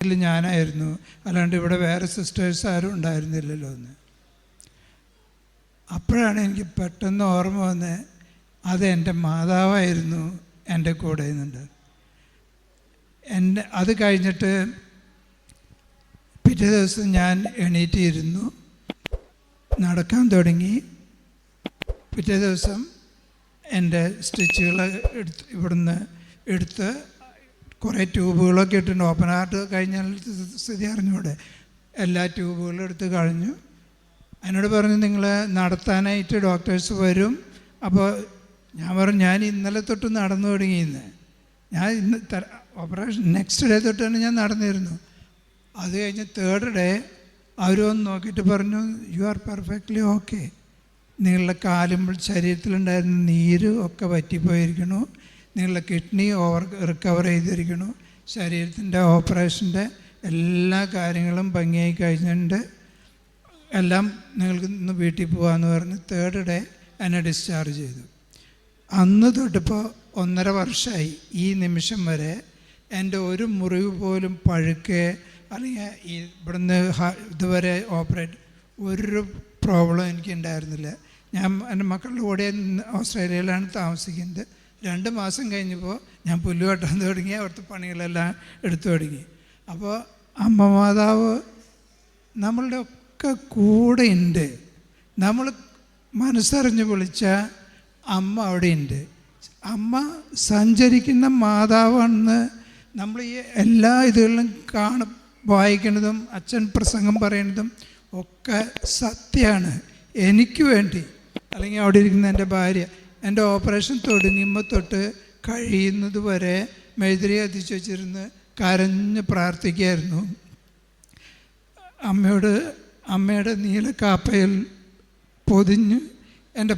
ഞാനായിരുന്നു, അല്ലാണ്ട് ഇവിടെ വേറെ സിസ്റ്റേഴ്സ് ആരും ഉണ്ടായിരുന്നില്ലല്ലോ എന്ന്. അപ്പോഴാണ് എനിക്ക് പെട്ടെന്ന് ഓർമ്മ വന്നത്, അത് എൻ്റെ മാതാവായിരുന്നു എൻ്റെ കൂടെ നിന്നുണ്ട്. അത് കഴിഞ്ഞിട്ട് പിറ്റേ ദിവസം ഞാൻ എണീറ്റിരുന്നു, നടക്കാൻ തുടങ്ങി. പിറ്റേ ദിവസം എൻ്റെ സ്റ്റിച്ചുകൾ ഇവിടുന്ന് എടുത്ത് കുറേ ട്യൂബുകളൊക്കെ ഇട്ടിട്ടുണ്ട്. ഓപ്പൺ ഹാർട്ട് കഴിഞ്ഞാൽ സ്ഥിതി അറിഞ്ഞൂടെ, എല്ലാ ട്യൂബുകളും എടുത്ത് കളഞ്ഞു. എന്നോട് പറഞ്ഞു, നിങ്ങൾ നടത്താനായിട്ട് ഡോക്ടേഴ്സ് വരും. അപ്പോൾ ഞാൻ പറഞ്ഞു, ഞാൻ ഇന്നലെ തൊട്ട് നടന്നു തുടങ്ങിയെന്ന്. ഞാൻ ഇന്ന് ഓപ്പറേഷൻ നെക്സ്റ്റ് ഡേ തൊട്ടാണ് ഞാൻ നടന്നിരുന്നു. അത് കഴിഞ്ഞ് തേർഡ് ഡേ അവർ വന്ന് നോക്കിയിട്ട് പറഞ്ഞു, യു ആർ പെർഫെക്റ്റ്ലി ഓക്കെ. നിങ്ങളുടെ കാലും ശരീരത്തിലുണ്ടായിരുന്ന നീര് ഒക്കെ വറ്റിപ്പോയിരിക്കണു, നിങ്ങളുടെ കിഡ്നി റിക്കവർ ചെയ്തിരിക്കണു, ശരീരത്തിൻ്റെ ഓപ്പറേഷൻ്റെ എല്ലാ കാര്യങ്ങളും ഭംഗിയായി കഴിഞ്ഞിട്ടുണ്ട്, എല്ലാം നിങ്ങൾക്ക് ഇന്ന് വീട്ടിൽ പോകാമെന്ന് പറഞ്ഞ് തേർഡ് ഡേ എന്നെ ഡിസ്ചാർജ് ചെയ്തു. അന്ന് തൊട്ടിപ്പോൾ 1.5 വർഷമായി ഈ നിമിഷം വരെ എൻ്റെ ഒരു മുറിവ് പോലും പഴുക്കെ അല്ലെങ്കിൽ ഇവിടുന്ന് ഇതുവരെ ഓപ്പറേറ്റ് ഒരു പ്രോബ്ലം എനിക്ക് ഉണ്ടായിരുന്നില്ല. ഞാൻ എൻ്റെ മക്കളുടെ കൂടെ ഓസ്ട്രേലിയയിലാണ് താമസിക്കുന്നത്. 2 മാസം കഴിഞ്ഞപ്പോൾ ഞാൻ പുല്ല് വെട്ടാൻ തുടങ്ങി, അവിടുത്തെ പണികളെല്ലാം എടുത്തു തുടങ്ങി. അപ്പോൾ അമ്മ മാതാവ് നമ്മളുടെ ഒക്കെ കൂടെ ഉണ്ട്. നമ്മൾ മനസ്സറിഞ്ഞ് വിളിച്ച അമ്മ അവിടെ ഉണ്ട്. അമ്മ സഞ്ചരിക്കുന്ന മാതാവാണെന്ന് നമ്മൾ ഈ എല്ലാ ഇതുകളിലും വായിക്കുന്നതും അച്ഛൻ പ്രസംഗം പറയുന്നതും ഒക്കെ സത്യമാണ്. എനിക്ക് വേണ്ടി, അല്ലെങ്കിൽ അവിടെ ഇരിക്കുന്ന എൻ്റെ ഭാര്യ, എൻ്റെ ഓപ്പറേഷൻ തുടങ്ങുമ്പോൾ തൊട്ട് കഴിയുന്നത് വരെ മെഴുതിരി കത്തിച്ച് വെച്ചിരുന്ന് കരഞ്ഞ് പ്രാർത്ഥിക്കുകയായിരുന്നു. അമ്മയുടെ നീല കാപ്പയിൽ പൊതിഞ്ഞ് എൻ്റെ